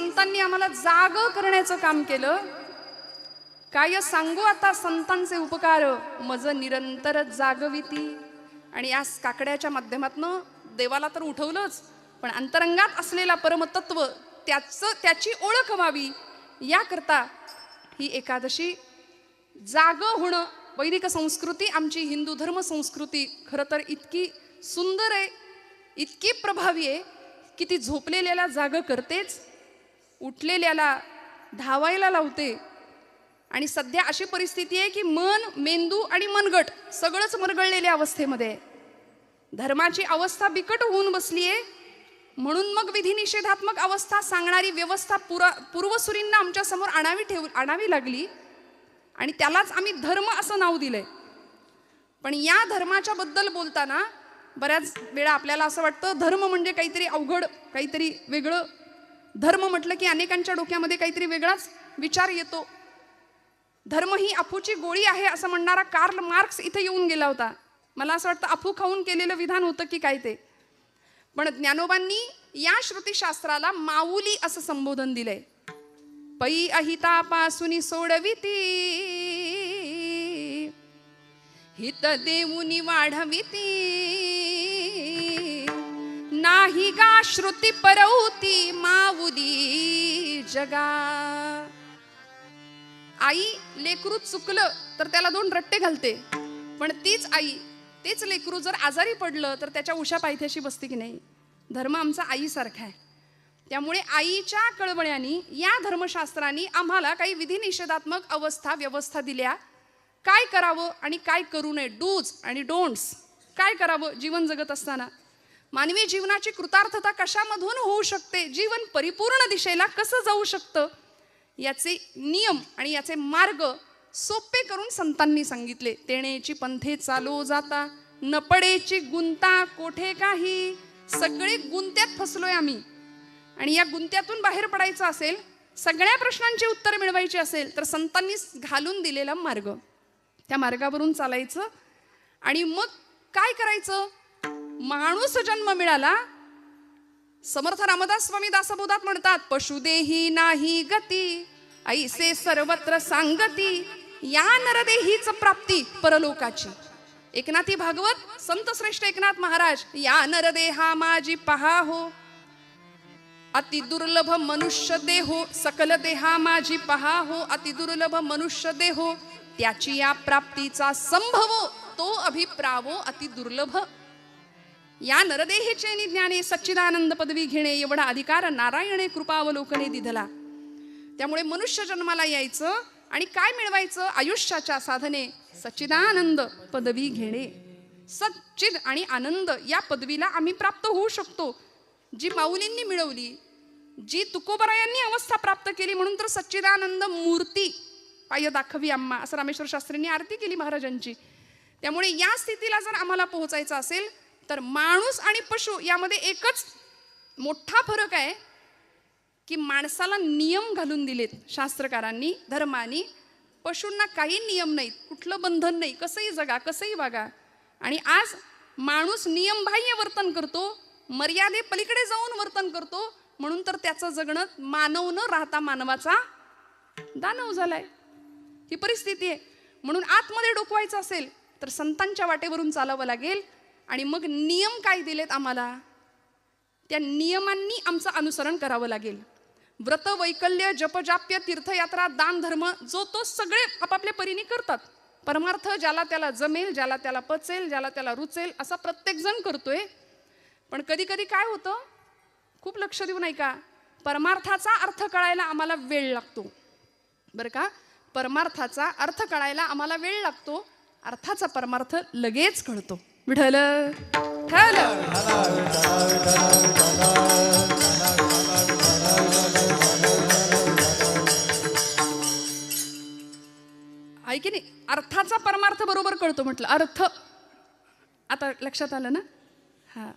संतांनी आम्हाला जाग करण्याचं काम केलं. काय सांगू आता संतांचे उपकार, मज निरंतर जागविती. आणि या काकड्याच्या माध्यमातनं देवाला तर उठवलंच, पण अंतरंगात असलेला परमतत्व त्याची ओळख व्हावी याकरता ही एकादशी जाग होणं. वैदिक संस्कृती, आमची हिंदू धर्म संस्कृती खरं तर इतकी सुंदर आहे, इतकी प्रभावी आहे की ती झोपलेल्याला जाग करतेच, उठलेल्याला धावायला लावते. आणि सध्या अशी परिस्थिती आहे की मन, मेंदू आणि मनगट सगळंच मरगळलेल्या अवस्थेमध्ये आहे. धर्माची अवस्था बिकट होऊन बसली आहे. म्हणून मग विधिनिषेधात्मक अवस्था सांगणारी व्यवस्था पूर्वसुरींना आमच्या समोर आणावी लागली आणि त्यालाच आम्ही धर्म असं नाव दिलंय. पण या धर्माच्या बद्दल बोलताना बऱ्याच वेळा आपल्याला असं वाटतं धर्म म्हणजे काहीतरी अवघड, काहीतरी वेगळं. धर्म म्हटलं की अनेकांच्या डोक्यामध्ये काहीतरी वेगळाच विचार येतो. धर्म ही अफूची गोळी आहे असं म्हणणारा कार्ल मार्क्स इथे येऊन गेला होता. मला असं वाटतं अफू खाऊन केलेलं विधान होतं की काय ते. पण ज्ञानोबांनी या श्रुतीशास्त्राला माऊली असं संबोधन दिलंय. पै अहितापासून सोडविती, हित देऊनी वाढविती. नाही गा श्रुती परवती माऊली जगा. आई लेकरू चुकलं तर त्याला 2 रट्टे घालते, पण तीच आई, तेच लेकरू जर आजारी पडलं तर त्याच्या उशा पायथ्याशी बसते की नाही. धर्म आमचा आईसारखा आहे. त्यामुळे आईच्या कळवळ्यांनी या धर्मशास्त्रांनी आम्हाला काही विधिनिषेधात्मक अवस्था व्यवस्था दिल्या. काय करावं आणि काय करू नये, डूज आणि डोंट्स. काय करावं जीवन जगत असताना, मानवी जीवनाची कृतार्थता कशामधून होऊ शकते, जीवन परिपूर्ण दिशेला कसं जाऊ शकतं, याचे नियम आणि याचे मार्ग सोपे करून संतांनी सांगितले. तेणेची पंथे चालो जाता, न पडेची गुंता कोठे काही. सगळे गुंत्यात फसलोय आम्ही आणि या गुंत्यातून बाहेर पडायचं असेल, सगळ्या प्रश्नांची उत्तर मिळवायची असेल तर संतांनी घालून दिलेला मार्ग, त्या मार्गावरून चालायचं. आणि मग काय करायचं, माणूस जन्म मिळाला. समर्थ रामदास स्वामी दासबोधात म्हणतात, पशुदेही नाही गती, ऐसे सर्वत्र सांगती. या नरदेहीच प्राप्ती परलोकाची. एकनाथी भागवत संत श्रेष्ठ एकनाथ महाराज, या नरदेहा माझी पहा हो, अति दुर्लभ मनुष्य देहो. सकल देहा माझी पहा हो, अति दुर्लभ मनुष्य देहो. त्याची या प्राप्तीचा संभव, तो अभिप्रावो अति दुर्लभ. या नरदेहेचे निज्ञाने सच्चिदानंद पदवी घेणे, एवढा अधिकार नारायणे कृपावलोकने दिधला. त्यामुळे मनुष्य जन्माला यायचं आणि काय मिळवायचं, आयुष्याच्या साधने सच्चिदानंद पदवी घेणे. सच्चिद आणि आनंद या पदवीला आम्ही प्राप्त होऊ शकतो, जी माऊलींनी मिळवली, जी तुकोबरायांनी अवस्था प्राप्त केली. म्हणून तर सच्चिदानंद मूर्ती पाय दाखवी आम्हा, असं रामेश्वर शास्त्रींनी आरती केली महाराजांची. त्यामुळे या स्थितीला जर आम्हाला पोहोचायचं असेल तर माणूस आणि पशु यामध्ये एकच मोठा फरक आहे की माणसाला नियम घालून दिलेत शास्त्रकारांनी, धर्मानी. पशूंना काही नियम नाहीत, कुठलं बंधन नाही, कसंही जगा, कसंही वागा. आणि आज माणूस नियमबाह्य वर्तन करतो, मर्यादे पलीकडे जाऊन वर्तन करतो. म्हणून तर त्याचं जगणं मानव न राहता मानवाचा दानव झालाय. ही परिस्थिती आहे. म्हणून आतमध्ये डोकवायचं असेल तर संतांच्या वाटेवरून चालावं लागेल. आणि मग नियम काय दिलेत आम्हाला, त्या नियमांनी आमचं अनुसरण करावं लागेल. व्रत, वैकल्य, जपजाप्य, तीर्थयात्रा, दान, धर्म जो तो सगळे आपापल्या परीने करतात. परमार्थ ज्याला त्याला जमेल, ज्याला त्याला पचेल, ज्याला त्याला रुचेल असा प्रत्येक जण करतोय. पण कधी कधी काय होतं, खूप लक्ष देऊन ऐका, परमार्थाचा अर्थ कळायला आम्हाला वेळ लागतो बरं का. परमार्थाचा अर्थ कळायला आम्हाला वेळ लागतो, अर्थाचा परमार्थ लगेच कळतो. विठ्ठल ठल. ऐकी नाही, अर्थाचा परमार्थ बरोबर कळतो म्हटलं. अर्थ आता लक्षात आलं ना. हा,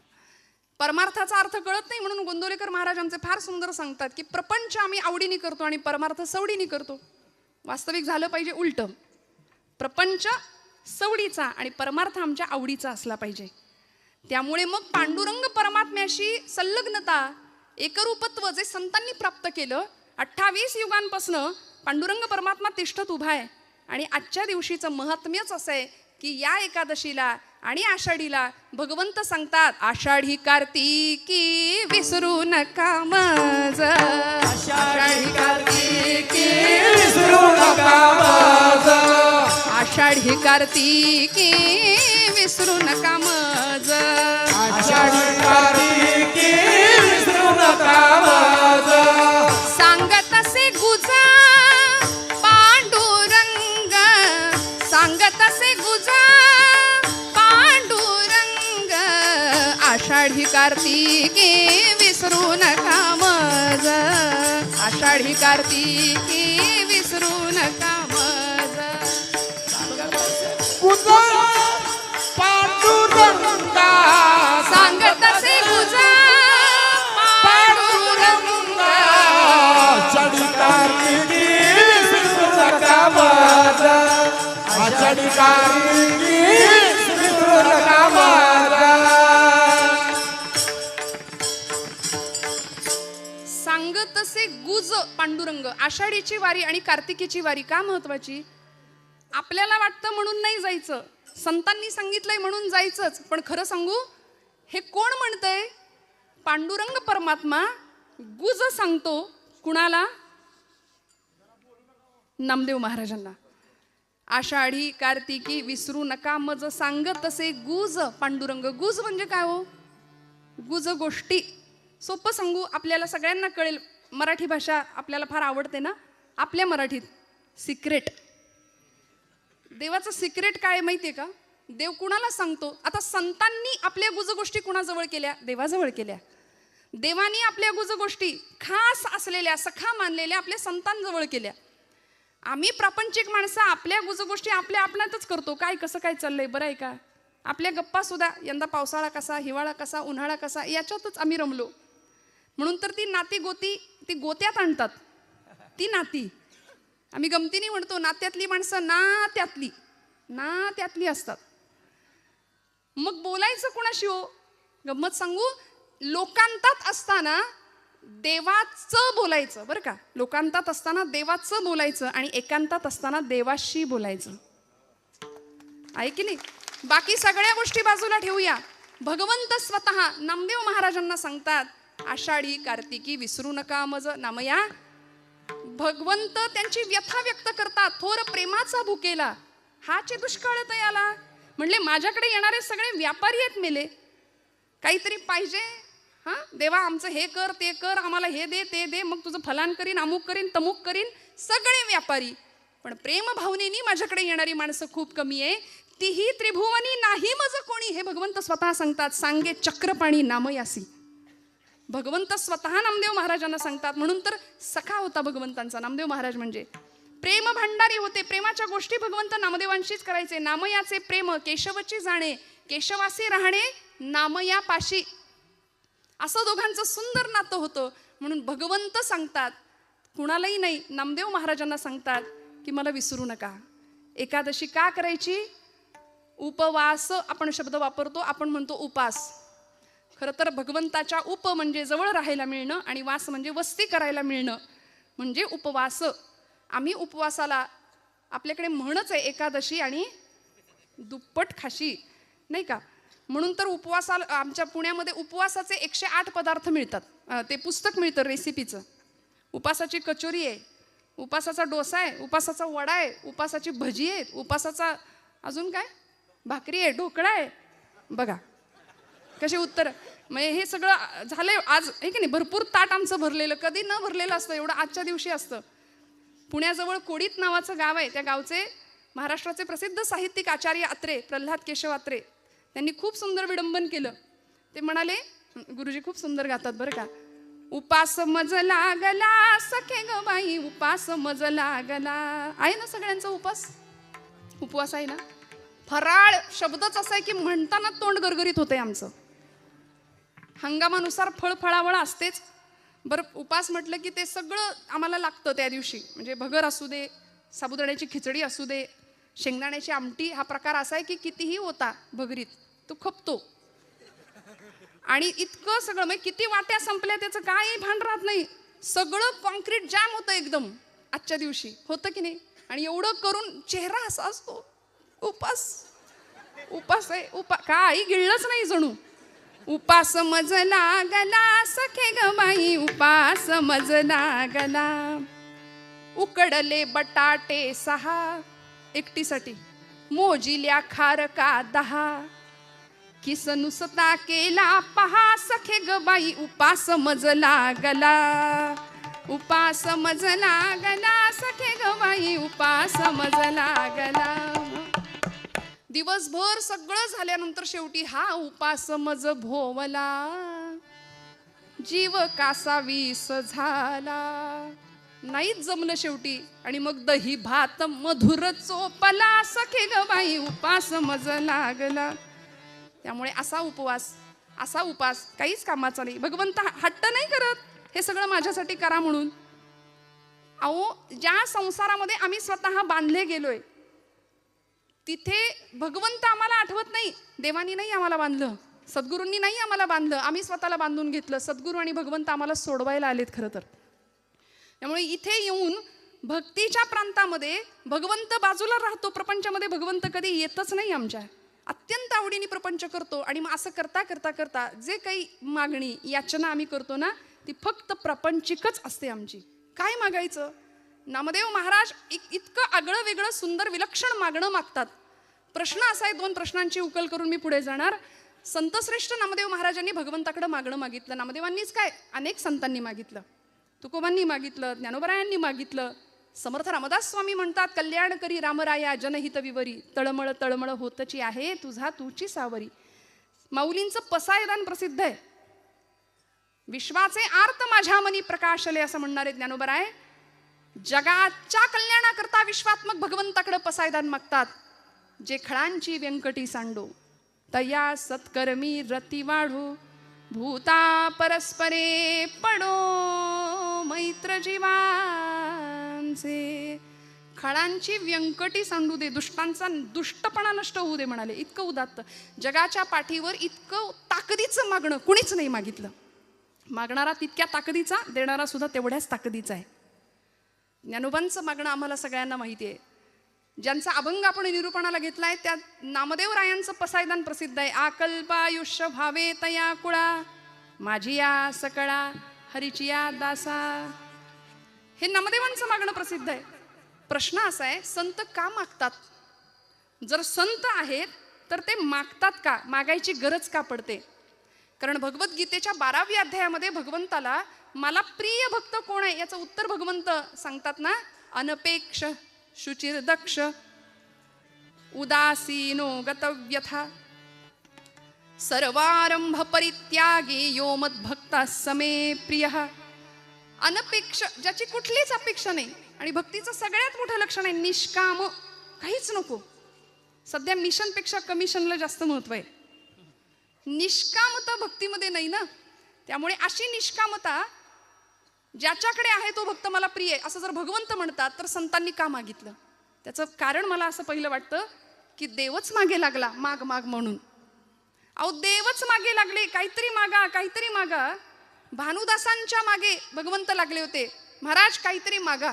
परमार्थाचा अर्थ कळत नाही म्हणून गोंदवलेकर महाराज आमचे फार सुंदर सांगतात की प्रपंच आम्ही आवडीने करतो आणि परमार्थ सवडीने करतो. वास्तविक झालं पाहिजे उलट. प्रपंच सवडीचा आणि परमार्थ आमच्या आवडीचा असला पाहिजे. त्यामुळे मग पांडुरंग परमात्म्याशी संलग्नता एकरूपत्व जे संतांनी प्राप्त केलं 28 युगांपासनं पांडुरंग परमात्मा तिष्ठत उभा आहे. आणि आजच्या दिवशीचं महात्म्यच असं आहे की या एकादशीला आणि आषाढीला भगवंत सांगतात, आषाढी कार्तिकी विसरू नका मज, आषाढी कार्तिकी विसरू नका मज, आषाढी कार्तिकी विसरू नका मज, आषाढी कार्तिकी विसरू नका मज, सांगत असे गुजा पांडुरंग, सांगत असे गुजा पांडुरंग, आषाढी कार्तिकी विसरू नका मज, आषाढी कार्तिकी विसरू नका मज, पांडुरंगा सांगत असे गुजा पांडुरंग, आषाढी कार्तिकी विसरू नका मज, आषाढी कार्तिकी विसरू नका मज. सांगत असे गुज पांडुरंग. आषाढीची वारी आणि कार्तिकीची वारी का महत्वाची? आपल्याला वाटतं म्हणून नाही जायचं, संतांनी सांगितलंय म्हणून जायचंच. पण खरं सांगू, हे कोण म्हणतंय? पांडुरंग परमात्मा गुज सांगतो. कुणाला? नामदेव महाराजांना. आषाढी कार्तिकी विसरू नका मज, सांगत असे गुज पांडुरंग. गुज म्हणजे काय हो? गुज गोष्टी. सोपं सांगू, आपल्याला सगळ्यांना कळेल. मराठी भाषा आपल्याला फार आवडते ना. आपल्या मराठीत सिक्रेट. देवाचं सिक्रेट काय माहितीये का? देव कुणाला सांगतो? आता संतांनी आपल्या गुज गोष्टी कुणाजवळ केल्या? देवाजवळ केल्या. देवानी आपल्या गुज गोष्टी खास असलेल्या, सखा मानलेल्या आपल्या संतांजवळ केल्या. आम्ही प्रापंचिक माणसं आपल्या गुज गोष्टी आपल्या आपणातच करतो. काय कसं काय चाललंय, बरं आहे का? आपल्या गप्पा सुद्धा यंदा पावसाळा कसा, हिवाळा कसा, उन्हाळा कसा, याच्यातच आम्ही रमलो. म्हणून तर ती नाती गोती ती गोत्यात आणतात. ती नाती आम्ही गमतीने म्हणतो, नात्यातली माणसं ना त्यातली असतात. मग बोलायचं कुणाशी हो? गंमत सांगू, लोकांतात असताना देवाचं बोलायचं, बरं का? लोकांतात असताना देवाचं बोलायचं आणि एकांतात असताना देवाशी बोलायचं. आहे की नाही? बाकी सगळ्या गोष्टी बाजूला ठेवूया. भगवंत स्वतः नामदेव महाराजांना सांगतात, आषाढी कार्तिकी विसरू नका मज नामया. भगवंत त्यांची व्यथा व्यक्त करतात. थोर प्रेमाचा भुकेला हाचे दुष्काळ तयाला. म्हणले माझ्याकडे येणारे सगळे व्यापारी आहेत मेले. काहीतरी पाहिजे, हा देवा आमचं हे कर ते कर, आम्हाला हे दे ते दे, मग तुझं फलान करीन, अमुक करीन, तमुक करीन. सगळे व्यापारी. पण प्रेम भावनेनी माझ्याकडे येणारी माणसं खूप कमी आहे. तीही त्रिभुवनी नाही मज कोणी. हे भगवंत स्वतः सांगतात. सांगे चक्रपाणी नामयासी. भगवंत स्वतः नामदेव महाराजांना सांगतात. म्हणून तर सखा होता भगवंतांचा नामदेव महाराज. म्हणजे प्रेम भांडारी होते. प्रेमाच्या गोष्टी भगवंत नामदेवांशीच करायचे. नामयाचे प्रेम केशवची जाणे, केशवासी राहणे नामया पाशी. असं दोघांचं सुंदर नातं होतं. म्हणून भगवंत सांगतात, कुणालाही नाही, नामदेव महाराजांना सांगतात की मला विसरू नका. एकादशी का करायची? उपवास आपण शब्द वापरतो, आपण म्हणतो उपास. खरं तर भगवंताच्या उप म्हणजे जवळ राहायला मिळणं आणि वास म्हणजे वस्ती करायला मिळणं म्हणजे उपवास. आम्ही उपवासाला, आपल्याकडे म्हणच आहे एकादशी आणि दुप्पट खाशी, नाही का? म्हणून तर उपवासाला आमच्या पुण्यामध्ये उपवासाचे 108 पदार्थ मिळतात. ते पुस्तक मिळतं रेसिपीचं. उपासाची कचोरी आहे, उपासाचा डोसा आहे, उपासाचा वडा आहे, उपासाची भजी आहे, उपासाचा अजून काय भाकरी आहे, ढोकळा आहे. बघा कसे उत्तर. म्हणजे हे सगळं झालंय आज, आहे की नाही? भरपूर ताट आमचं भरलेलं. कधी न भरलेलं असतं एवढं आजच्या दिवशी असतं. पुण्याजवळ कोडीत नावाचं गाव आहे. त्या गावचे महाराष्ट्राचे प्रसिद्ध साहित्यिक आचार्य अत्रे, प्रल्हाद केशव अत्रे, त्यांनी खूप सुंदर विडंबन केलं. ते म्हणाले, गुरुजी खूप सुंदर गातात बरं का. उपास मज लागला सखे ग बाई, उपास मज लागला. आहे ना सगळ्यांचा उपास? उपवास आहे ना? फराळ शब्दच असा आहे की म्हणताना तोंड गरगरीत होते आमचं. हंगामानुसार फळ फळावळ असतेच. बरं, उपास म्हटलं की ते सगळं आम्हाला लागतं त्या दिवशी. म्हणजे भगर असू दे, साबुदाण्याची खिचडी असू दे, शेंगदाण्याची आमटी. हा प्रकार असा आहे की कितीही होता भगरीत तो खपतो. आणि इतकं सगळं म्हणजे किती वाट्या संपल्या त्याचं काही भान राहत नाही. सगळं कॉन्क्रीट जॅम होतं एकदम आजच्या दिवशी, होतं की नाही. आणि एवढं करून चेहरा असा असतो, उपास आहे, काही गिळलंच नाही जणू. उपास मजला गला सखे ग बाई, उपास मजला गला. उकडले बटाटे 6 एकटीसाठी, मोजिल्या खारका 10. किस नुसता केला पहा सखे ग बाई, उपास मजला गला. उपास मजला गला सखे ग बाई, उपास मजला गला. दिवसभर सगळं झाल्यानंतर शेवटी हा उपास मज भोवला. जीव कासा विष झाला, नाहीच जमलं शेवटी. आणि मग दही भात मधुर चोपला सखे ग बाई, उपास मज लागला. त्यामुळे असा उपास काहीच कामाचा नाही. भगवंत हट्ट नाही करत हे सगळं माझ्यासाठी करा म्हणून. अहो, ज्या संसारामध्ये आम्ही स्वतः बांधले गेलोय तिथे भगवंत आम्हाला आठवत नाही. देवानी नाही आम्हाला बांधलं, सद्गुरूंनी नाही आम्हाला बांधलं, आम्ही स्वतःला बांधून घेतलं. सद्गुरू आणि भगवंत आम्हाला सोडवायला आलेत खरं तर. त्यामुळे इथे येऊन भक्तीच्या प्रांतामध्ये भगवंत बाजूला राहतो. प्रपंचामध्ये भगवंत कधी येतच नाही आमच्या. अत्यंत आवडीने प्रपंच करतो. आणि मग असं करता करता करता जे काही मागणी याचना आम्ही करतो ना, ती फक्त प्रापंचिकच असते आमची. काय मागायचं? नामदेव महाराज इतकं आगळं वेगळं सुंदर विलक्षण मागणं मागतात. प्रश्न असा आहे, 2 प्रश्नांची उकल करून मी पुढे जाणार. संतश्रेष्ठ नामदेव महाराजांनी भगवंताकडे मागणं मागितलं. नामदेवांनीच काय, अनेक संतांनी मागितलं. तुकोबांनी मागितलं, ज्ञानोबरायांनी मागितलं. समर्थ रामदास स्वामी म्हणतात, कल्याण करी रामराया जनहित विवरी, तळमळ तळमळ होतची आहे तुझा तूची सावरी. माऊलींचं पसायदान प्रसिद्ध आहे. विश्वाचे आर्त माझ्या मनी प्रकाशले असं म्हणणारे ज्ञानोबराय जगाच्या कल्याणाकरता विश्वात्मक भगवंताकडे पसायदान मागतात. जे खळांची व्यंकटी सांडो, तया सत्कर्मी रती वाढो, भूता परस्परे पडो मैत्र जीवांचे. खळांची व्यंकटी सांडू दे, दुष्टांचा दुष्टपणा नष्ट होऊ दे म्हणाले. इतकं उदात्त. जगाच्या पाठीवर इतकं ताकदीचं मागणं कुणीच नाही मागितलं. मागणारा तितक्या ताकदीचा, देणारा सुद्धा तेवढ्याच ताकदीचा आहे. ज्ञानोबांचं मागणं आम्हाला सगळ्यांना माहिती आहे. ज्यांचा अभंग आपण निरूपणाला घेतलाय त्या नामदेव रायांचं पसायदान प्रसिद्ध आहे. आकल्पायुष्य भावे तया कुळा, माझिया सकळा हरिचिया दासा. हे नामदेवांचं मागणं प्रसिद्ध आहे. प्रश्न असा आहे, संत का मागतात? जर संत आहेत तर ते मागतात का? मागायची गरज का पडते? कारण भगवद्गीतेच्या 12व्या अध्यायामध्ये भगवंताला मला प्रिय भक्त कोण आहे याचं उत्तर भगवंत सांगतात ना. अनपेक्ष शुचिर दक्ष उदासीनो गतव्यथा सर्वारंभ परित्यागी यो मद्भक्ता समे प्रिय. अनपेक्ष, ज्याची कुठलीच अपेक्षा नाही. आणि भक्तीचं सगळ्यात मोठं लक्षण आहे निष्काम, काहीच नको. सध्या मिशनपेक्षा कमिशनला जास्त महत्व आहे. निष्कामता भक्तीमध्ये नाही ना. त्यामुळे अशी निष्कामता ज्याच्याकडे आहे तो भक्त मला प्रिय आहे असं जर भगवंत म्हणतात तर संतांनी का मागितलं? त्याचं कारण मला असं पहिलं वाटतं की देवच मागे लागला माग माग म्हणून. अहो, देवच मागे लागले, काहीतरी मागा काहीतरी मागा. भानुदासांच्या मागे भगवंत लागले होते, महाराज काहीतरी मागा.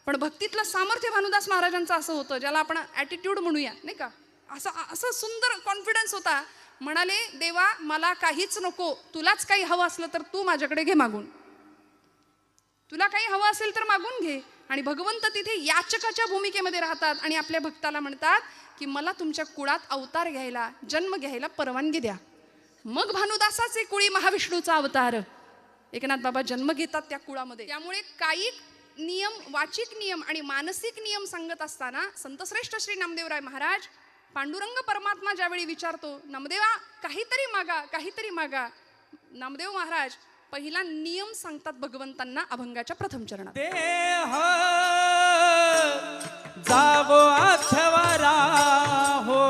पण भक्तीतलं सामर्थ्य भानुदास महाराजांचं असं होतं, ज्याला आपण ॲटिट्यूड म्हणूया नाही का, असं सुंदर कॉन्फिडन्स होता. म्हणाले, देवा मला काहीच नको, तुलाच काही हवं असलं तर तू माझ्याकडे घे मागून. तुला काही हवं असेल तर मागून घे. आणि भगवंत तिथे याचकाच्या भूमिकेमध्ये राहतात आणि आपल्या भक्ताला म्हणतात की मला तुमच्या कुळात अवतार घ्यायला, जन्म घ्यायला परवानगी द्या. मग भानुदासाचे कुळी महाविष्णूचा अवतार एकनाथ बाबा जन्म घेतात त्या कुळामध्ये. त्यामुळे कायिक नियम, वाचिक नियम आणि मानसिक नियम सांगत असताना संतश्रेष्ठ श्री नामदेवराय महाराज पांडुरंग परमात्मा ज्यावेळी विचारतो, नामदेवा काहीतरी मागा काहीतरी मागा, नामदेव महाराज पहिला नियम सांगतात भगवंतांना अभंगाच्या प्रथम चरणात. देह जावो अथवरा हो,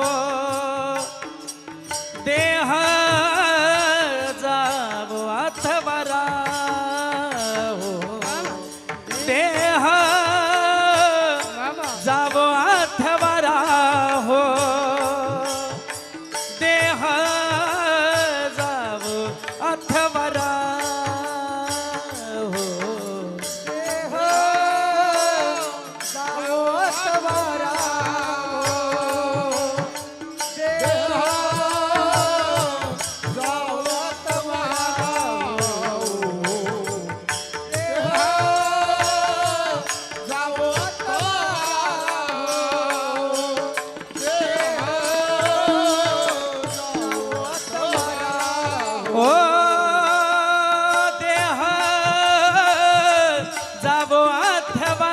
देह जावो अथवरा हो, देह जावो अथवरा हो, देह जावो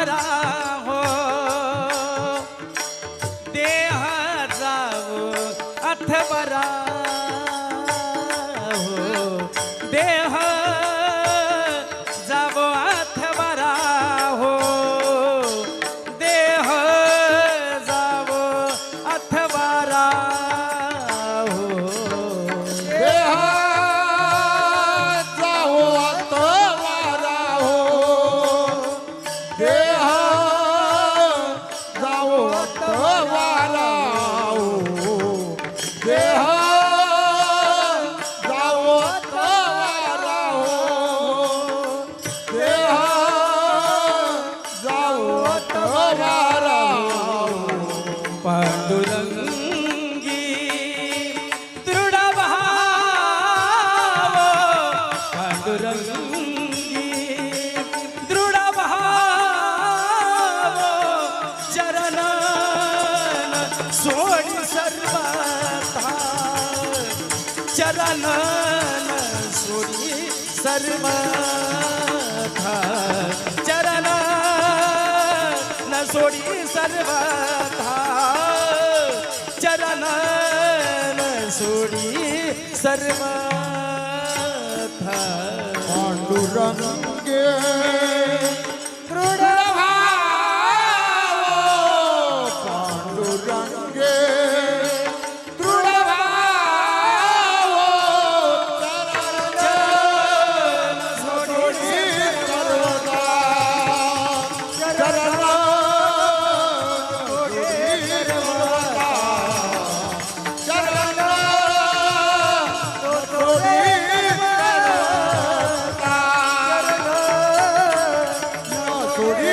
अथवारा हो देह जावो अथवारा हो देह जावो अथवारा हो देह जावो अथवारा हो देह जावो अथवारा हो देह जावो अथवारा हो देह जावो अथवारा हो देह जावो अथवारा हो पांडुरंगी दृढ भाव पांडुरंगी दृढ भाव चरण सोडी सर्वथा चरण सोडी सर्वथा चरण सोडी सर्वथा चरण सोडी सर्वथा पांडुरंगे दृढ भाव पांडुरंगे दृढ भाव चरण सोडी सर्वदा चरण सोडी सर्वदा चरण सोडी सोडी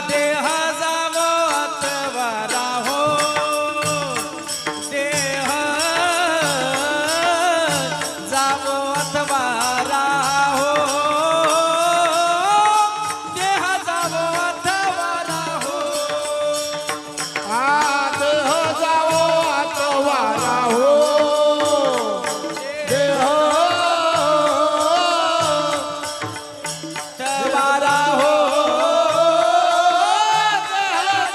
देह जावो अथवारा हो देह जावो अथवारा हो देह जावो अथवारा हो देह जावो अथवारा हो देह अथवारा हो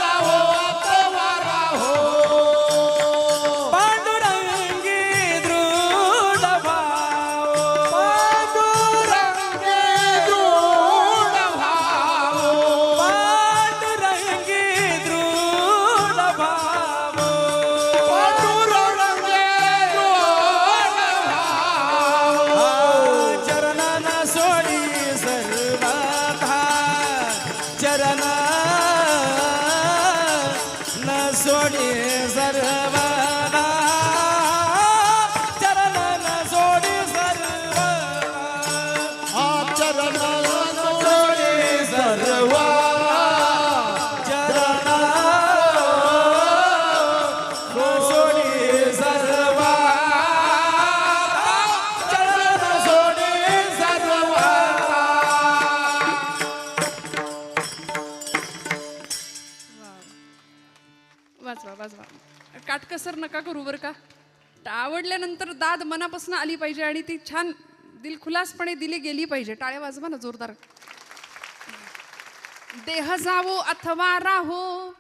जावो अथवारा हो पांडुरंगी दृढ भाव पांडुरंगे दृढ भाव पांडुरंगी दृढ भाव पांडुरंगे दृढ भाव चरण सोडी सर्वथा चरण न सोडी सर्वथा चरण न सोडी सर्वथा चरण सोडी सर्वा चरण न सोडी सर्वथा चरण सोडी सर्वा वाचवा वाचवा काटकसर नका करू बरं का आवडल्यानंतर दाद मनापासून आली पाहिजे आणि ती छान दिलखुलासपणे दिली गेली पाहिजे. टाळ्या वाजवा ना जोरदार. देह जावो अथवा राहो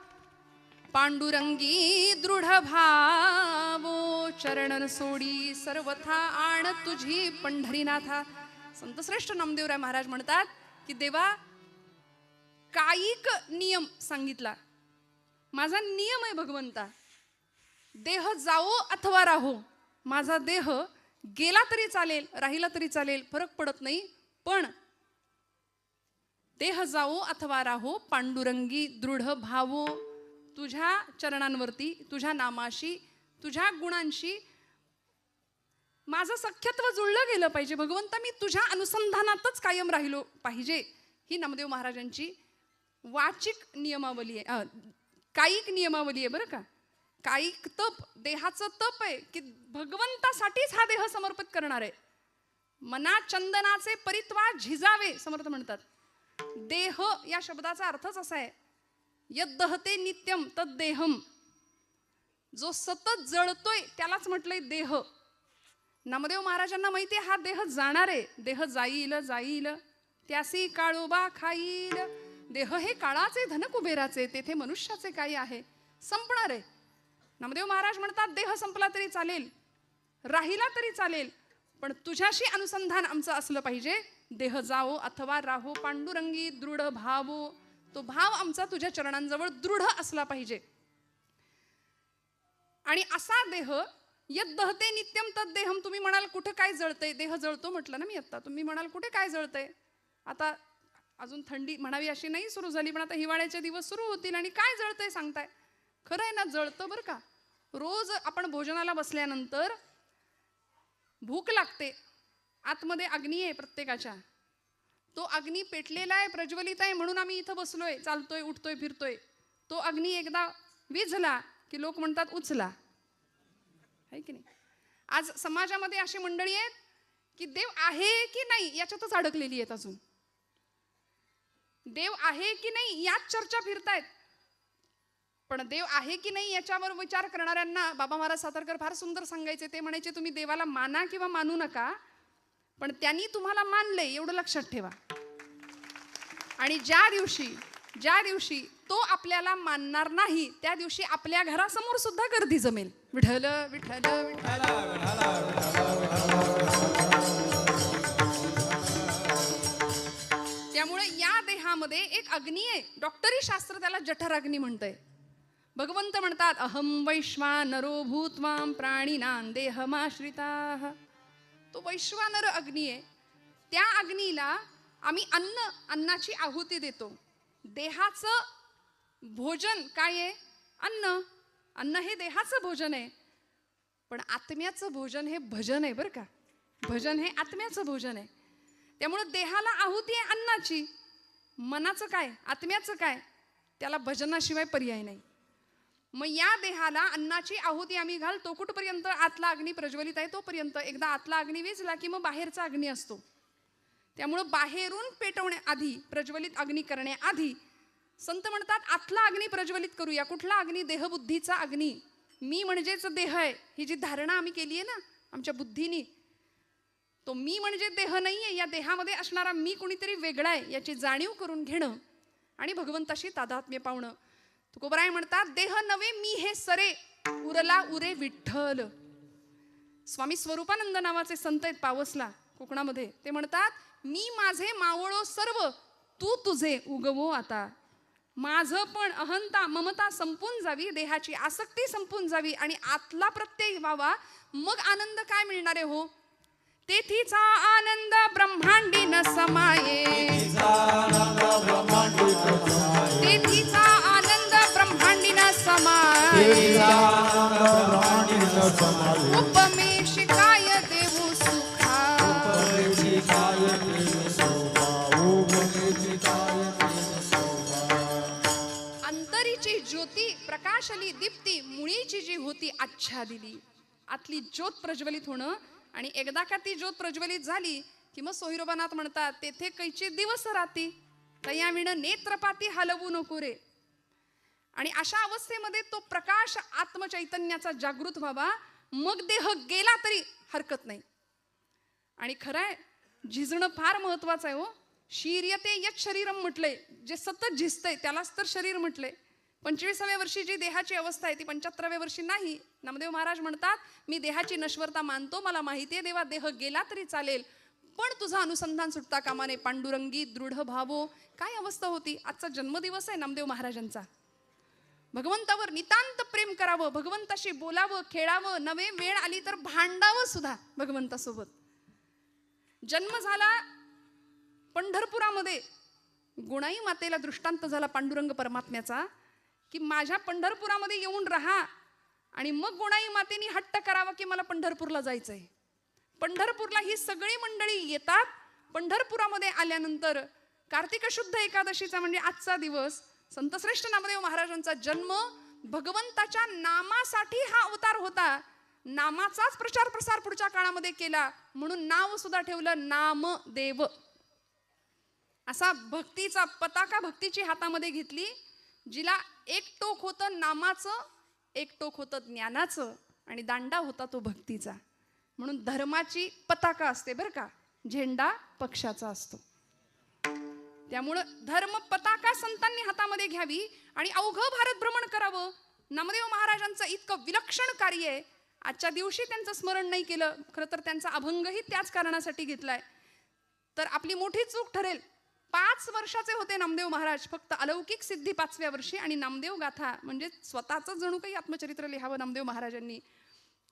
पांडुरंगी दृढ भावो चरण सोडी सर्वथा आण तुझी पंढरीनाथा. संतश्रेष्ठ नामदेवराय महाराज म्हणतात की देवा कायिक नियम सांगितला. माझा नियम आहे भगवंता, देह जावो अथवा राहो. माझा देह गेला तरी चालेल, राहिला तरी चालेल, फरक पडत नाही. पण देह जावो अथवा राहो पांडुरंगी दृढ भावो. तुझ्या चरणांवरती, तुझ्या नामाशी, तुझ्या गुणांशी माझं सख्यत्व जुळलं गेलं पाहिजे. भगवंता मी तुझ्या अनुसंधानातच कायम राहिलो पाहिजे. ही नामदेव महाराजांची वाचिक नियमावली आहे, कायिक नियमावली आहे बरं का. कायिक तप, देहाचं तप आहे की भगवंतासाठीच हा देह समर्पित करणार आहे. मना चंदनाचे परित्वा झिजावे समर्थ म्हणतात. देह या शब्दाचा अर्थच असा आहे, यद्दहते नित्यम तद देहम. जो सतत जळतोय त्यालाच म्हटलंय देह. नामदेव महाराजांना माहिती आहे हा देह जाणार आहे, देह जाईल जाईल, त्यासी काळोबा खाईल. देह हे काळाचे धन कुबेराचे, तेथे मनुष्याचे काही आहे. संपणार आहे. नामदेव महाराज म्हणतात देह संपला तरी चालेल, राहिला तरी चालेल, पण तुझ्याशी अनुसंधान आमचं असलं पाहिजे. देह जावो अथवा राहो पांडुरंगी दृढ भावो. तो भाव आमचा तुझ्या चरणांजवळ दृढ असला पाहिजे. आणि असा देह यद दहते नित्यम तद देहम. तुम्ही म्हणाल कुठं काय जळतंय? देह जळतो म्हटलं ना मी आता. तुम्ही म्हणाल कुठे काय जळतंय? आता अजून थंडी म्हणावी अशी नाही सुरू झाली, पण आता हिवाळ्याचे दिवस सुरू होतील आणि काय जळतंय सांगताय? खरं आहे ना, जळतं बरं का. रोज आपण भोजनाला बसल्यानंतर भूक लागते, आतमध्ये अग्नी आहे प्रत्येकाच्या. तो अग्नी पेटलेला आहे, प्रज्वलित आहे, म्हणून आम्ही इथं बसलोय, चालतोय, उठतोय, फिरतोय. तो अग्नी एकदा विझला की लोक म्हणतात उचला, आहे की नाही? आज समाजामध्ये अशी मंडळी आहेत की देव आहे की नाही याच्यातच अडकलेली आहेत. अजून देव आहे की नाही याच चर्चा फिरतायत. पण देव आहे की नाही याच्यावर विचार करणाऱ्यांना बाबा महाराज सातारकर फार सुंदर सांगायचे. ते म्हणायचे तुम्ही देवाला माना किंवा मानू नका, पण त्यांनी तुम्हाला मानलंय एवढं लक्षात ठेवा. आणि ज्या दिवशी तो आपल्याला मानणार नाही त्या दिवशी आपल्या घरासमोर सुद्धा गर्दी जमेल. विठ्ठल विठ्ठल विठ्ठल. त्यामुळे या देहामध्ये एक अग्नी आहे. डॉक्टरी शास्त्र त्याला जठराग्नी म्हणतंय. भगवंत म्हणतात अहम वैश्वानरो भूत्वाम प्राणिनां देहमाश्रिताः. तो वैश्वानर अग्नी आहे. त्या अग्नीला आम्ही अन्नाची आहुती देतो. देहाचं भोजन काय आहे? अन्न हे देहाचं भोजन आहे. पण आत्म्याचं भोजन हे भजन आहे बरं का. भजन हे आत्म्याचं भोजन आहे. त्यामुळे देहाला आहुती आहे अन्नाची. मनाचं काय, आत्म्याचं काय, त्याला भजनाशिवाय पर्याय नाही. मग या देहाला अन्नाची आहुती आम्ही घालतो कुठपर्यंत? आतला अग्नी प्रज्वलित आहे तोपर्यंत. एकदा आतला अग्नी विझला की मग बाहेरचा अग्नी असतो. त्यामुळं बाहेरून पेटवण्याआधी, प्रज्वलित अग्नी करण्याआधी संत म्हणतात आतला अग्नी प्रज्वलित करूया. कुठला अग्नी? देहबुद्धीचा अग्नी. मी म्हणजेच देह आहे ही जी धारणा आम्ही केली आहे ना आमच्या बुद्धीनी, तो मी म्हणजे देह नाहीये. या देहामध्ये असणारा मी कुणीतरी वेगळा आहे याची जाणीव करून घेणं आणि भगवंताशी तादात्म्य पावणं. तुकोबराय म्हणतात देह नवे मी हे सरे, उरला उरे विठ्ठल. स्वामी स्वरूपानंद नावाचे संत आहेत पावसला कोकणामध्ये. ते म्हणतात मी माझे मावळो सर्व, तू तुझे उगवो आता. माझं पण अहंता ममता संपून जावी, देहाची आसक्ती संपून जावी आणि आतला प्रत्यय व्हावा. मग आनंद काय मिळणार आहे हो? तेथीचा आनंद ब्रह्मांडी न समाये. तेथीचा आनंद ब्रह्मांडी न समाये. उपमे शिकाय देऊ सुखा. अंतरीची ज्योती प्रकाशली दीप्ती, मुळीची जी होती आच्छादिली. आतली ज्योत प्रज्वलित होणं. आणि एकदा का ती ज्योत प्रज्वलित झाली की मग सोहिरोबानाथ म्हणतात तेथे कैची दिवस राती, तयाविण नेत्रपाती हलवू नको रे. आणि अशा अवस्थेमध्ये तो प्रकाश आत्मचैतन्याचा जागृत व्हावा. मग देह गेला तरी हरकत नाही. आणि खरंय झिजणं फार महत्वाचं आहे हो. शीर्यते यत शरीरम म्हटलंय. जे सतत झिजतंय त्यालाच तर शरीर म्हटलंय. 25व्या वर्षी जी देहाची अवस्था आहे ती 75व्या वर्षी नाही. नामदेव महाराज म्हणतात मी देहाची नश्वरता मानतो, मला माहिती आहे देवा देह गेला तरी चालेल, पण तुझं अनुसंधान सुटता कामा नये. पांडुरंगी दृढ भावो. काय अवस्था होती? आजचा जन्मदिवस आहे नामदेव महाराजांचा. भगवंतावर नितांत प्रेम करावं, भगवंताशी बोलावं, खेळावं, नवे वेळ आली तर भांडावं सुद्धा भगवंतासोबत. जन्म झाला पंढरपुरामध्ये. गुणाई मातेला दृष्टांत झाला पांडुरंग परमात्म्याचा की माझ्या पंढरपुरामध्ये येऊन राहा. आणि मग गुणाई मातेनी हट्ट करावा की मला पंढरपूरला जायचंय. पंढरपूरला ही सगळी मंडळी येतात. पंढरपुरामध्ये आल्यानंतर कार्तिक शुद्ध एकादशीचा म्हणजे आजचा दिवस संतश्रेष्ठ नामदेव महाराजांचा जन्म. भगवंताच्या नामासाठी हा अवतार होता. नामाचाच प्रचार प्रसार पुढच्या काळामध्ये केला म्हणून नाव सुद्धा ठेवलं नामदेव. असा भक्तीचा पताका भक्तीची हातामध्ये घेतली, जिला एक टोक होतं नामाचं, एक टोक होतं ज्ञानाचं आणि दांडा होता तो भक्तीचा. म्हणून धर्माची पताका असते बरं का, झेंडा पक्षाचा असतो. त्यामुळं धर्म पताका संतांनी हातामध्ये घ्यावी आणि अवघं भारत भ्रमण करावं. नामदेव महाराजांचं इतकं विलक्षण कार्य आहे. आजच्या दिवशी त्यांचं स्मरण नाही केलं, खरं तर त्यांचा अभंगही त्याच कारणासाठी घेतलाय, तर आपली मोठी चूक ठरेल. 5 वर्षाचे होते नामदेव महाराज, फक्त अलौकिक सिद्धी 5व्या वर्षी. आणि नामदेव गाथा म्हणजे स्वतःचं जणू काही आत्मचरित्र लिहावं नामदेव महाराजांनी,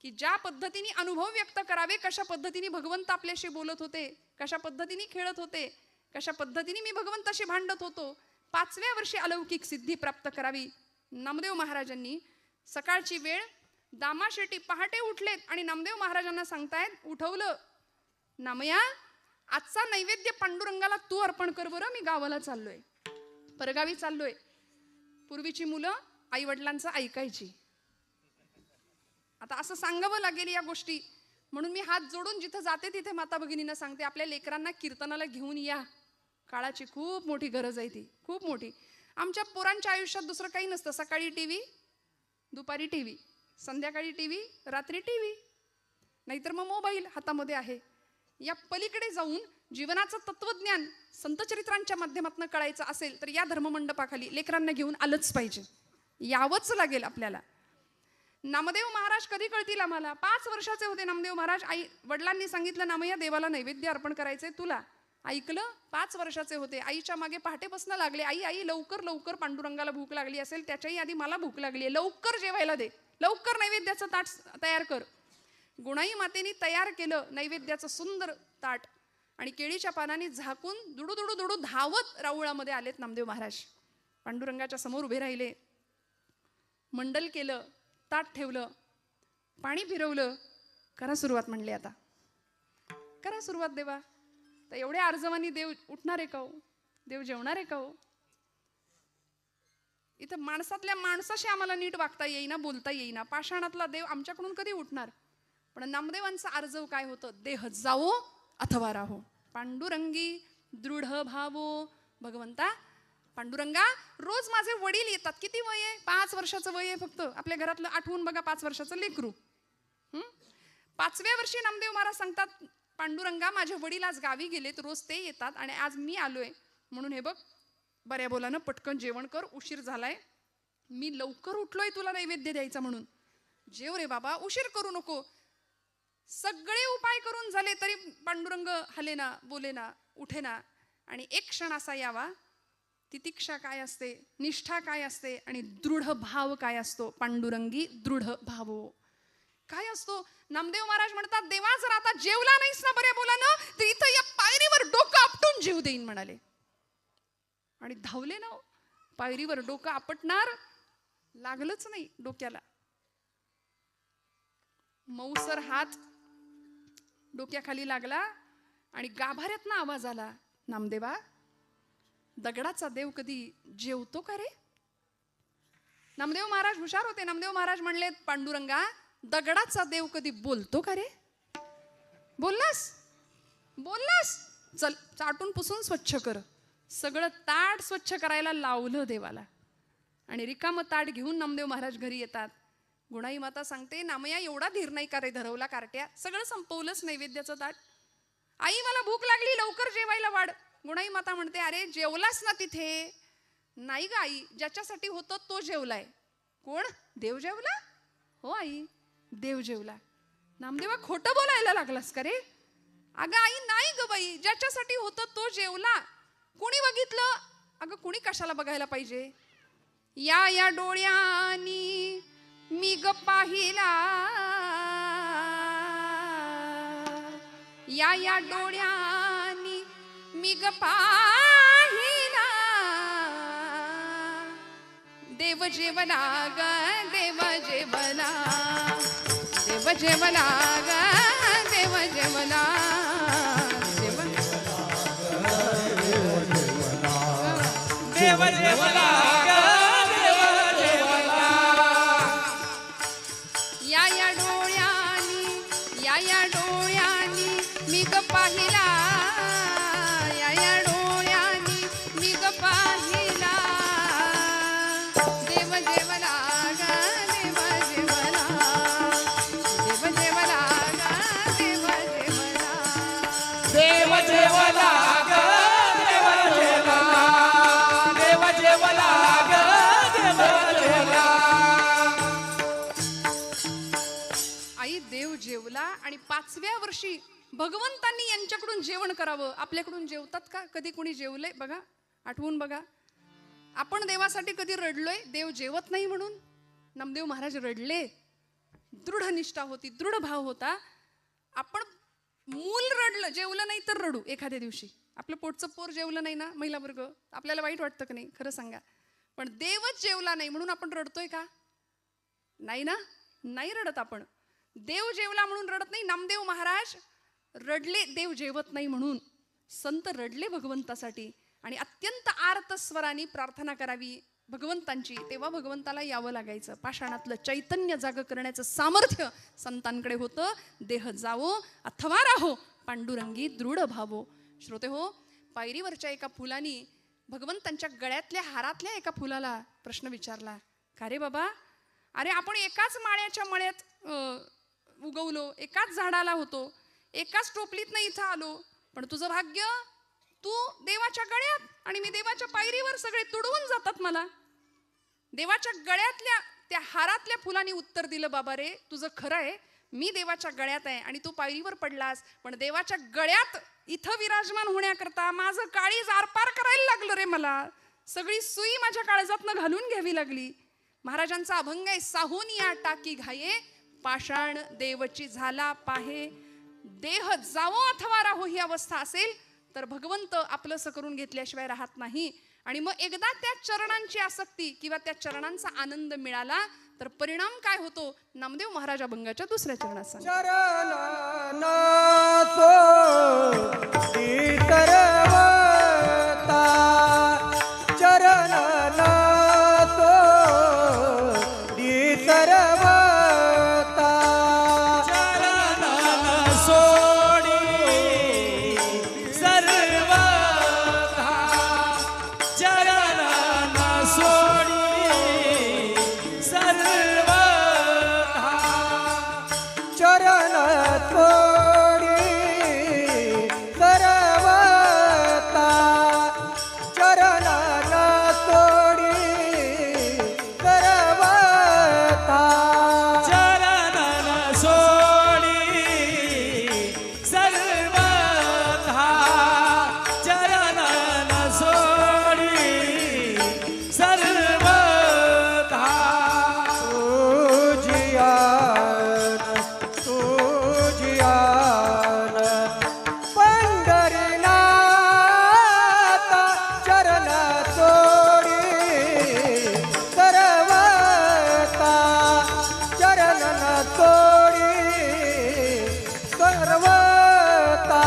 की ज्या पद्धतीने अनुभव व्यक्त करावे, कशा पद्धतीने भगवंत आपल्याशी बोलत होते, कशा पद्धतीने खेळत होते, कशा पद्धतीने मी भगवंताशी भांडत होतो. 5व्या वर्षी अलौकिक सिद्धी प्राप्त करावी. नामदेव महाराजांनी सकाळची वेळ, दामाशेटी पहाटे उठलेत आणि नामदेव महाराजांना सांगतायत, उठवलं, नामया आजचा नैवेद्य पांडुरंगाला तू अर्पण कर बरं, मी गावाला चाललोय, परगावी चाललोय. पूर्वीची मुलं आई वडिलांचं ऐकायची, आता असं सांगावं लागेल या गोष्टी, म्हणून मी हात जोडून जिथं जाते तिथे माता भगिनींना सांगते, आपल्या लेकरांना कीर्तनाला घेऊन या. काळाची खूप मोठी गरज आहे, ती खूप मोठी. आमच्या पोरांच्या आयुष्यात दुसरं काही नसतं. सकाळी टीव्ही, दुपारी टीव्ही, संध्याकाळी टीव्ही, रात्री टीव्ही, नाहीतर मग मोबाईल हातामध्ये आहे. या पलीकडे जाऊन जीवनाचं तत्वज्ञान संतचरित्रांच्या माध्यमातून कळायचं असेल तर या धर्ममंडपाखाली लेकरांना घेऊन आलंच पाहिजे, यावंच लागेल आपल्याला. नामदेव महाराज कधी कळतील आम्हाला? 5 वर्षाचे होते नामदेव महाराज. आई वडिलांनी सांगितलं, नामया देवाला नैवेद्य अर्पण करायचंय तुला. ऐकलं. 5 वर्षाचे होते. आईच्या मागे पहाटेपासून लागले, आई आई लवकर लवकर, पांडुरंगाला भूक लागली असेल, त्याच्याही आधी मला भूक लागली आहे, लवकर जेवायला दे, लवकर नैवेद्याचं ताट तयार कर. गुणाई मातेनी तयार केलं नैवेद्याचं सुंदर ताट आणि केळीच्या पानाने झाकून दुडू दुडू दुडू धावत राऊळामध्ये आलेत नामदेव महाराज. पांडुरंगाच्या समोर उभे राहिले, मंडल केलं, ताट ठेवलं, पाणी फिरवलं. करा सुरुवात म्हणले, आता करा सुरुवात देवा. तर एवढ्या अर्जवानी देव उठणार आहे का हो? देव जेवणार आहे का हो? इथं माणसातल्या माणसाशी आम्हाला नीट वागता येईना, बोलता येईना. पाषाणातला देव आमच्याकडून कधी उठणार? पण नामदेवांचा अर्जव काय होतं? देह जावो अथवा राहो, पांडुरंगी दृढ भावो. भगवंता पांडुरंगा, रोज माझे वडील येतात. किती वय आहे? 5 वर्षाचं वय आहे फक्त. आपल्या घरातलं आठवून बघा, 5 वर्षाचं लेकरू. 5व्या वर्षी नामदेव महाराज सांगतात, पांडुरंगा माझे वडील आज गावी गेलेत, रोज ते येतात आणि आज मी आलोय, म्हणून हे बघ बऱ्या बोलानं पटकन जेवण कर, उशीर झालाय, मी लवकर उठलोय तुला नैवेद्य द्यायचा म्हणून. जेव रे बाबा, उशीर करू नको. सगळे उपाय करून झाले तरी पांडुरंग हलेना, बोलेना, उठेना. आणि एक क्षण असा यावा, तितिक्षा काय असते, निष्ठा काय असते आणि दृढ भाव काय असतो. पांडुरंगी दृढ भावो काय असतो? नामदेव महाराज म्हणतात, देवा जर आता जेवला नाहीस ना बऱ्या बोलानं, तर इथं या पायरीवर डोकं आपटून जीव देईन म्हणाले. आणि धावले ना. पायरीवर डोकं आपटणार, लागलंच नाही डोक्याला. मऊसर हात डोक्याखाली लागला आणि गाभाऱ्यातनं आवाज आला, नामदेवा दगडाचा देव कधी जेवतो का रे? नामदेव महाराज हुशार होते. नामदेव महाराज म्हणले, पांडुरंगा दगडाचा देव कधी बोलतो का रे? बोललास? बोललास? चल चाटून पुसून स्वच्छ कर. सगळं ताट स्वच्छ करायला लावलं देवाला आणि रिकामं ताट घेऊन नामदेव महाराज घरी येतात. गुणाई माता सांगते, नामया एवढा धीर नाही का रे धरवला कार्ट्या? सगळं संपवलंच नैवेद्याचं ताट. आई मला भूक लागली, लवकर जेवायला वाढ. गुणाई माता म्हणते, अरे जेवलास ना तिथे? नाही ग आई, ज्याच्यासाठी होतं तो जेवलाय. कोण? देव जेवला? हो आई, देव जेवला. नामदेवा खोटं बोलायला लागलास का रे? अगं आई नाही ग बाई, ज्याच्यासाठी होतं तो जेवला. कोणी बघितलं? अगं कोणी कशाला बघायला पाहिजे? या या डोळ्यांनी मी ग पाहिला, या या डोळ्यांनी मी ग पाहिला. देव जेवला ग, देव जेवला, देव जेवला ग, देव जेवला, देव जेवला ग, देव जेवला. या या डोळ्यांनी, या या डोळ्यांनी मी ग पाहिला, या या डोळ्यांनी मी ग पाहिला. देव जेवला ग, देव जेवला, देव जेवला ग, देव जेवला, देव जेवला ग, देव जेवला. मावशी, भगवंतांनी यांच्याकडून जेवण करावं, आपल्याकडून जेवतात का? कधी कोणी जेवलंय बघा, आठवून बघा. आपण देवासाठी कधी रडलोय देव जेवत नाही म्हणून? नामदेव महाराज रडले, दृढ निष्ठा होती, दृढ भाव होता. आपण मूल रडलं, जेवलं नाही तर रडू एखाद्या दिवशी. आपलं पोटचं पोर जेवलं नाही ना महिला वर्ग, आपल्याला वाईट वाटतं की नाही? खरं सांगा. पण देवच जेवला नाही म्हणून आपण रडतोय का? नाही ना, नाही रडत आपण. देव जेवला म्हणून रडत नाही. नामदेव महाराज रडले देव जेवत नाही म्हणून. संत रडले भगवंतासाठी आणि अत्यंत आर्त स्वराने प्रार्थना करावी भगवंतांची, तेव्हा भगवंताला यावं लागायचं. पाषाणातलं चैतन्य जाग करण्याचं सामर्थ्य संतांकडे होतं. देह जावो अथवा राहो पांडुरंगी दृढ भावो. श्रोते हो, पायरीवरच्या एका फुलानी भगवंतांच्या गळ्यातल्या हारातल्या एका फुलाला प्रश्न विचारला, का रे बाबा, अरे आपण एकाच माळ्याच्या मळ्यात उगवलो, एकाच झाडाला होतो, एकाच टोपलीतनं इथं आलो, पण तुझं भाग्य तू देवाच्या गळ्यात आणि मी देवाच्या पायरीवर, सगळे तुडवून जातात मला. देवाच्या गळ्यातल्या त्या हारातल्या फुलांनी उत्तर दिलं, बाबा रे तुझं खरं आहे, मी देवाच्या गळ्यात आहे आणि तू पायरीवर पडलास, पण देवाच्या गळ्यात इथं विराजमान होण्याकरता माझं काळीज आरपार करायला लागलं रे. मला सगळी सुई माझ्या काळजातनं घालून घ्यावी लागली. महाराजांचा अभंग आहे, साहून या टाकी घाये पाषाण देवची झाला पाहे. देह जावो अथवा राहो ही अवस्था असेल तर भगवंत आपलंसं करून घेतल्याशिवाय राहत नाही. आणि मग एकदा त्या चरणांची आसक्ती किंवा त्या चरणांचा आनंद मिळाला तर परिणाम काय होतो? नामदेव महाराज अभंगाच्या दुसऱ्या चरणात सांगतात. चरण सोडी तरवता, चरण सोडी तरवता, चरण सोडी सर्वथा, चरण सोडी सर्वथा, चरण सोडी तरवता, चरण सोडी तरवता, चरण सोडी सर्वथा, चरण सोडी सर्वथा. तुझियान पंढरीनाथ, चरण सोडी सर्वता, चरण सोडी सर्वता.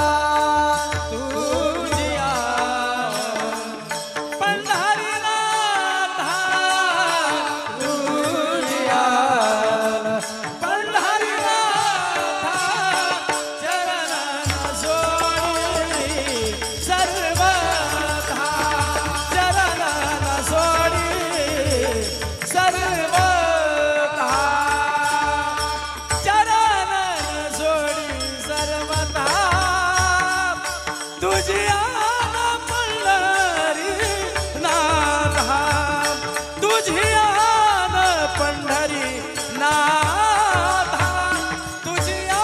तुझिया पंढरीनाथा, तुझिया पंढरीनाथा, चरण सोडी सर्वथा, चरण सोडी सर्वथा, चरण सोडी सर्वथा. तुझिया पंढरीनाथा, तुझिया पंढरीनाथा, तुझिया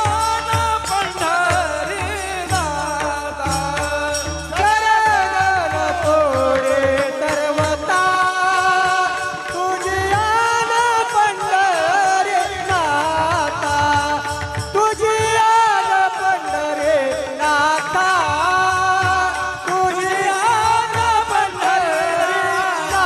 पंढरीनाथा. चरण सोडी सर्वता, तुझियान पंढरीनाथा, तुझियान पंढरीनाथा, तुझियान पंढरीनाथा.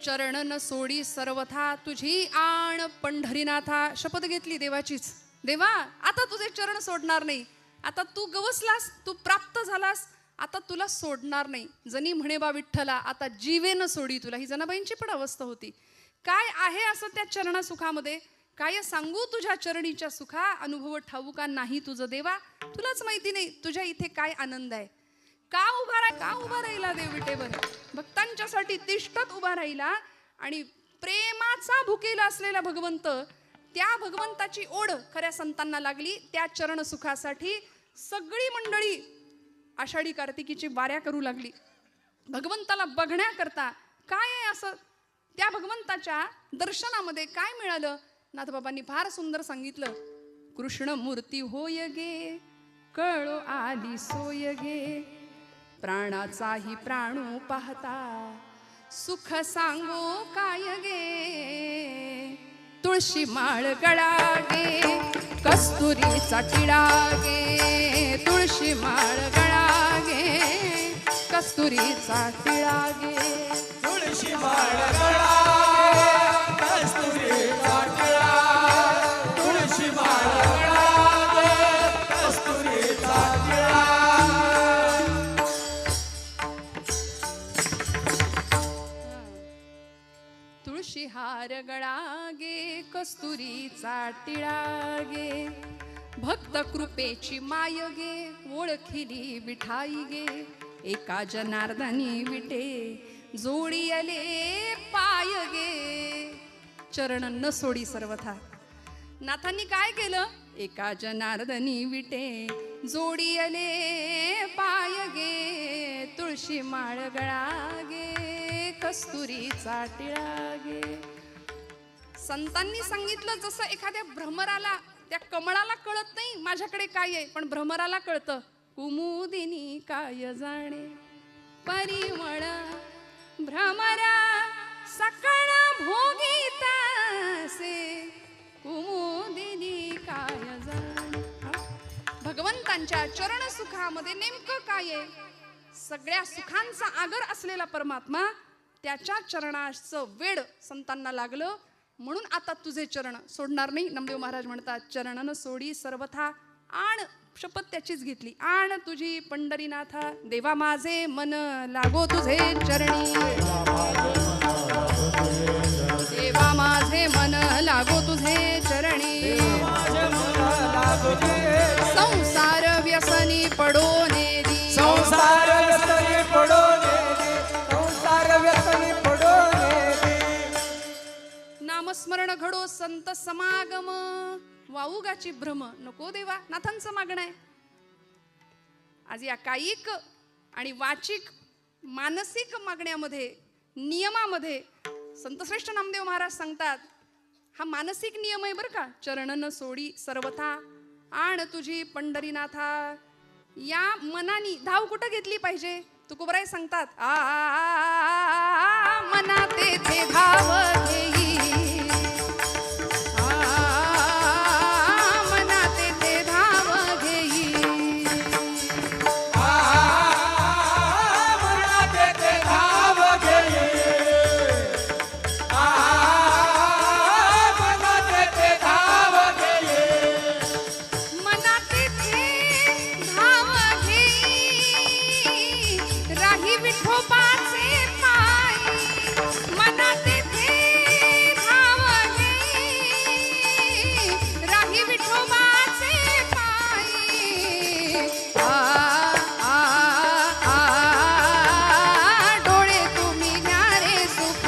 चरण न सोडी सर्वथा तुझी आण पंढरीनाथा. शपथ घेतली देवाचीच, देवा आता तुझे चरण सोडणार नाही. आता तू गवसलास, तू प्राप्त झालास, आता तुला सोडणार नाही. जनी म्हणे बा विठ्ठला आता जीवेन सोडी तुला. ही जनाबाईंची पण अवस्था होती. काय आहे असं त्या चरणा सुखामध्ये? काय सांगू तुझ्या चरणीच्या सुखा, अनुभव ठाऊका नाही तुझं देवा. तुलाच माहिती नाही तुझ्या इथे काय आनंद आहे. का उभा राहिला देव विटेवर? भक्तांच्यासाठी तिष्ठत उभा राहिला. आणि प्रेमाचा भुकेला असलेला भगवंत, त्या भगवंताची ओढ खऱ्या संतांना लागली. त्या चरण सुखासाठी सगळी मंडळी आषाढी कार्तिकीची वाऱ्या करू लागली भगवंताला बघण्याकरता. काय आहे असं त्या भगवंताच्या दर्शनामध्ये काय मिळालं? नाथबाबांनी फार सुंदर सांगितलं, कृष्ण मूर्ती होय गे, कळो आली सोय गे, प्राणाचाही प्राणू पाहता, सुख सांगो काय गे, तुळशी माळ गळा गे, कस्तुरीचा टिळा गे, तुळशी माळ गळा गे, कस्तुरीचा टिळा गे. तुळशी माळ गळा कस्तुरीचा टिळा, तुळशी माळ गळा कस्तुरीचा टिळा. तुळशी हार गळा गे, कस्तुरीचा टिळा गे, भक्त कृपेची माय गे, ओळखिली विठाई गे, एका जनार्दनी विटे, जोडी आले पाय गे, चरण न सोडी सर्वथा. नाथांनी काय केलं? एका जनार्दनी विटे, जोडी आले पाय गे, तुळशी माळ गळा गे, कस्तुरीचा टिळा गे. संतांनी सांगितलं, जसं एखाद्या भ्रमराला, त्या कमळाला कळत नाही माझ्याकडे काय आहे, पण भ्रमराला कळतं, कुमुदिनी काय जाणे, परिमळ भ्रमरा सकळ भोगीतासे, कुमुदिनी काय जाणे. भगवंतांच्या चरण सुखामध्ये नेमकं काय आहे? सगळ्या सुखांचा आगर असलेला परमात्मा, त्याच्या चरणाचं वेड संतांना लागलं, म्हणून आता तुझे चरण सोडणार नाही. नामदेव महाराज म्हणतात, चरणन सोडी सर्वथा, आण, शपथ त्याचीच घेतली, आण तुझी पंढरीनाथा, देवा माझे मन लागो तुझे चरणी, देवा माझे मन लागो तुझे चरणी, संसार व्यसनी पडो नेरी, संसार व्यसनी पडो नेरी, संसार व्यसनी पडो नेरी. नामस्मरण घडो संत समागम, वाऊगाची भ्रम नको देवा. नाथांचं मागणं आहे. आज या कायिक आणि वाचिक मानसिक मागण्यामध्ये, नियमामध्ये संतश्रेष्ठ नामदेव महाराज सांगतात, हा मानसिक नियम आहे बरं का. चरणन सोडी सर्वथा, आण तुझी पंढरीनाथा. या मनानी धाव कुठं घेतली पाहिजे? तुकोबराय सांगतात, मना तेथे धाव घेई, मना तेथे धाव घेई, मना तेथे धाव घेई, मना तेथे धाव घेई, मना तेथे धाव घेई, राही विठोबाचे पायी, मना तेथे धाव घेई, राही विठोबाचे पायी. डोळे तुम्ही न्यारे सुख,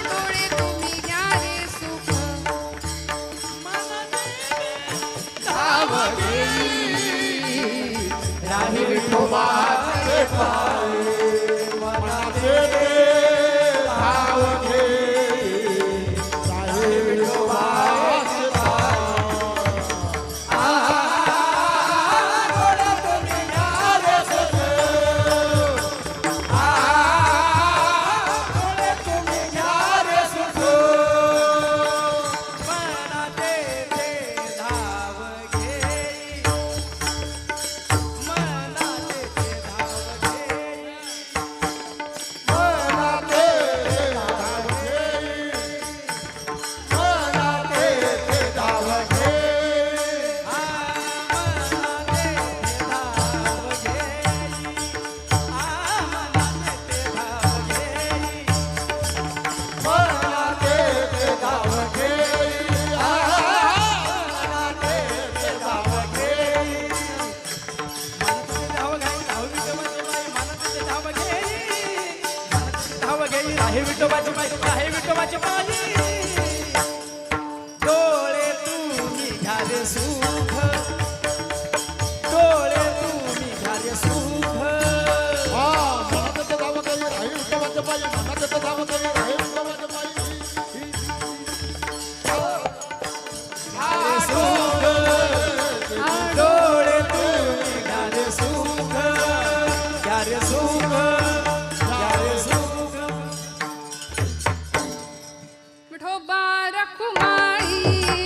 डोळे तुम्ही न्यारे सुख, धाव घेई, राही विठोबाचे पायी, मना तेथे धाव घेई, राही विठोबाचे पायी. डोळे तुम्ही न्यारे सुख, डोळे तुम्ही न्यारे सुख. मना तेथे धाव घेई, मना तेथे धाव घेई, मना तेथे धाव घेई, मना तेथे धाव घेई. मना तेथे धाव घेई, मना तेथे धाव घेई. राही विठोबाची बाई, राही विठोबाची बाई. डोळे तुम्ही घ्याले सुख, डोळे तुम्ही घ्याले सुख, मना तेथे धाव घेई, आई